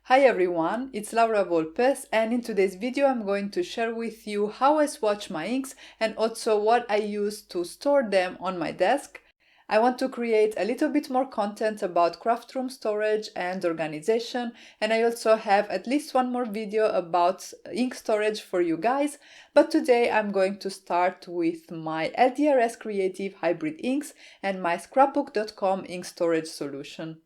Hi everyone, it's Laura Volpes, and in today's video I'm going to share with you how I swatch my inks and also what I use to store them on my desk. I want to create a little bit more content about craft room storage and organization, and I also have at least one more video about ink storage for you guys, but today I'm going to start with my LDRS Creative Hybrid Inks and my scrapbook.com ink storage solution.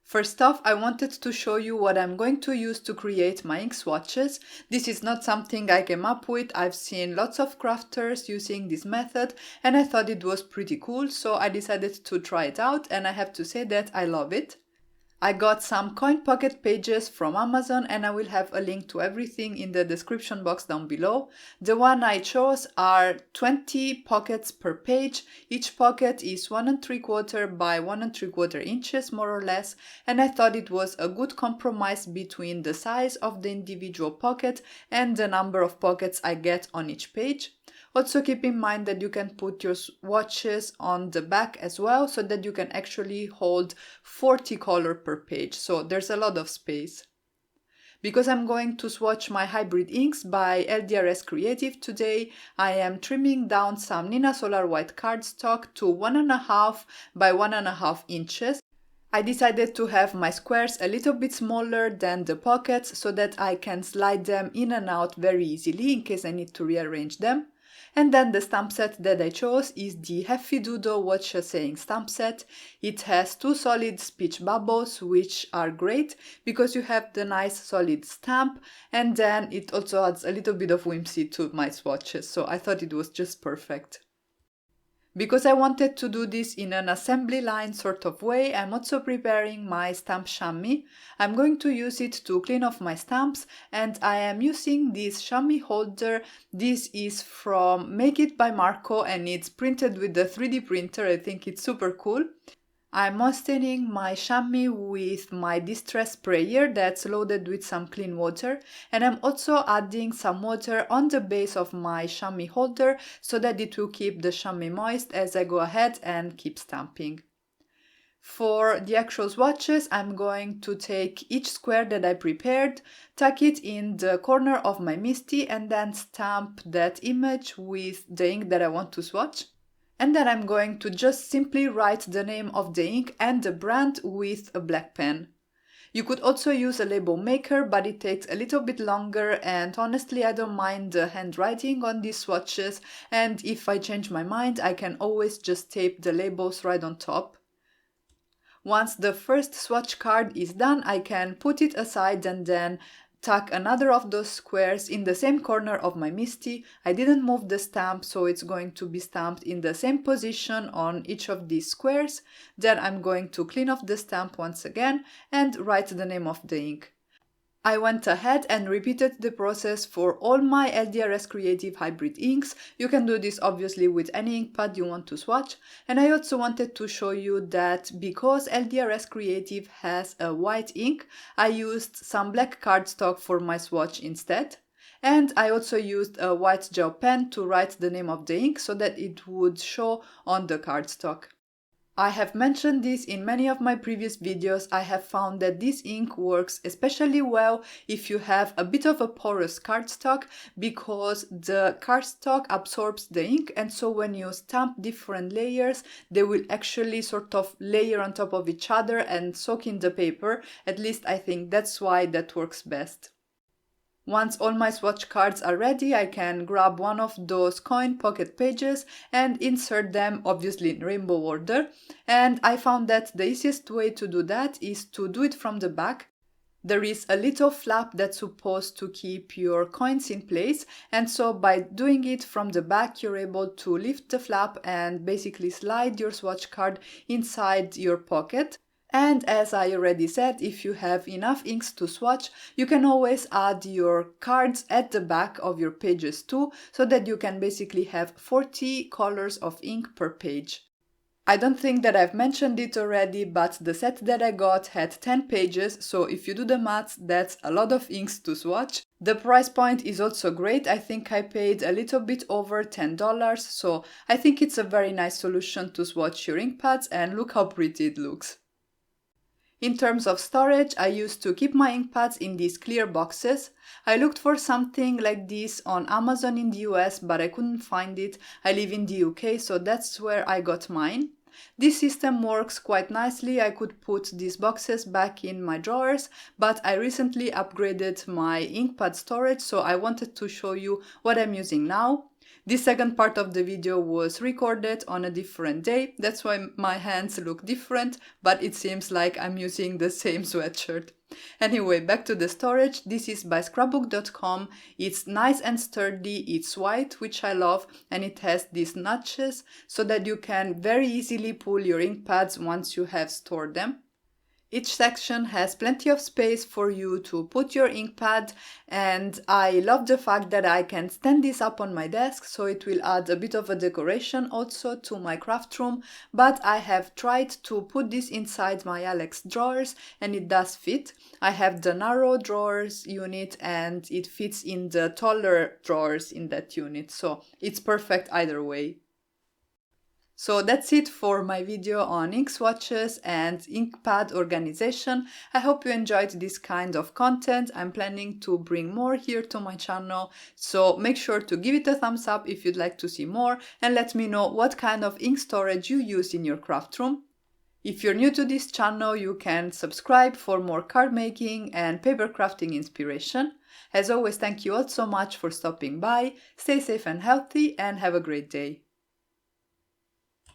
First off, I wanted to show you what I'm going to use to create my ink swatches. This is not something I came up with. I've seen lots of crafters using this method and I thought it was pretty cool, so I decided to try it out and I have to say that I love it. I got some coin pocket pages from Amazon and I will have a link to everything in the description box down below. The one I chose are 20 pockets per page. Each pocket is 1 3/4 by 1 3/4 inches more or less, and I thought it was a good compromise between the size of the individual pocket and the number of pockets I get on each page. Also keep in mind that you can put your swatches on the back as well, so that you can actually hold 40 color per page, so there's a lot of space. Because I'm going to swatch my hybrid inks by LDRS Creative today, I am trimming down some Nina Solar White cardstock to 1.5 by 1.5 inches. I decided to have my squares a little bit smaller than the pockets so that I can slide them in and out very easily in case I need to rearrange them. And then the stamp set that I chose is the Happy Doodle Watch a Saying stamp set. It has 2 solid speech bubbles, which are great because you have the nice solid stamp, and then it also adds a little bit of whimsy to my swatches, so I thought it was just perfect. Because I wanted to do this in an assembly line sort of way, I'm also preparing my stamp chamois. I'm going to use it to clean off my stamps, and I am using this chamois holder. This is from Make It by Marco and it's printed with the 3D printer. I think it's super cool. I'm moistening my chamois with my distress sprayer that's loaded with some clean water, and I'm also adding some water on the base of my chamois holder so that it will keep the chamois moist as I go ahead and keep stamping. For the actual swatches, I'm going to take each square that I prepared, tuck it in the corner of my Misty, and then stamp that image with the ink that I want to swatch. And then I'm going to just simply write the name of the ink and the brand with a black pen. You could also use a label maker, but it takes a little bit longer, and honestly I don't mind the handwriting on these swatches, and if I change my mind I can always just tape the labels right on top. Once the first swatch card is done, I can put it aside and then tuck another of those squares in the same corner of my Misty. I didn't move the stamp, so it's going to be stamped in the same position on each of these squares. Then I'm going to clean off the stamp once again and write the name of the ink. I went ahead and repeated the process for all my LDRS Creative Hybrid inks. You can do this obviously with any ink pad you want to swatch. And I also wanted to show you that because LDRS Creative has a white ink, I used some black cardstock for my swatch instead. And I also used a white gel pen to write the name of the ink so that it would show on the cardstock. I have mentioned this in many of my previous videos. I have found that this ink works especially well if you have a bit of a porous cardstock, because the cardstock absorbs the ink, and so when you stamp different layers, they will actually sort of layer on top of each other and soak in the paper. At least I think that's why that works best. Once all my swatch cards are ready, I can grab one of those coin pocket pages and insert them, obviously in rainbow order. And I found that the easiest way to do that is to do it from the back. There is a little flap that's supposed to keep your coins in place, and so by doing it from the back, you're able to lift the flap and basically slide your swatch card inside your pocket. And as I already said, if you have enough inks to swatch, you can always add your cards at the back of your pages too, so that you can basically have 40 colors of ink per page. I don't think that I've mentioned it already, but the set that I got had 10 pages, so if you do the maths, that's a lot of inks to swatch. The price point is also great. I think I paid a little bit over $10, so I think it's a very nice solution to swatch your ink pads, and look how pretty it looks. In terms of storage, I used to keep my ink pads in these clear boxes. I looked for something like this on Amazon in the US, but I couldn't find it. I live in the UK, so that's where I got mine. This system works quite nicely. I could put these boxes back in my drawers, but I recently upgraded my ink pad storage, so I wanted to show you what I'm using now. This second part of the video was recorded on a different day, that's why my hands look different, but it seems like I'm using the same sweatshirt. Anyway, back to the storage. This is by scrapbook.com. It's nice and sturdy, it's white, which I love, and it has these notches so that you can very easily pull your ink pads once you have stored them. Each section has plenty of space for you to put your ink pad, and I love the fact that I can stand this up on my desk, so it will add a bit of a decoration also to my craft room, but I have tried to put this inside my Alex drawers and it does fit. I have the narrow drawers unit and it fits in the taller drawers in that unit, so it's perfect either way. So that's it for my video on ink swatches and ink pad organization. I hope you enjoyed this kind of content. I'm planning to bring more here to my channel, so make sure to give it a thumbs up if you'd like to see more and let me know what kind of ink storage you use in your craft room. If you're new to this channel, you can subscribe for more card making and paper crafting inspiration. As always, thank you all so much for stopping by. Stay safe and healthy and have a great day.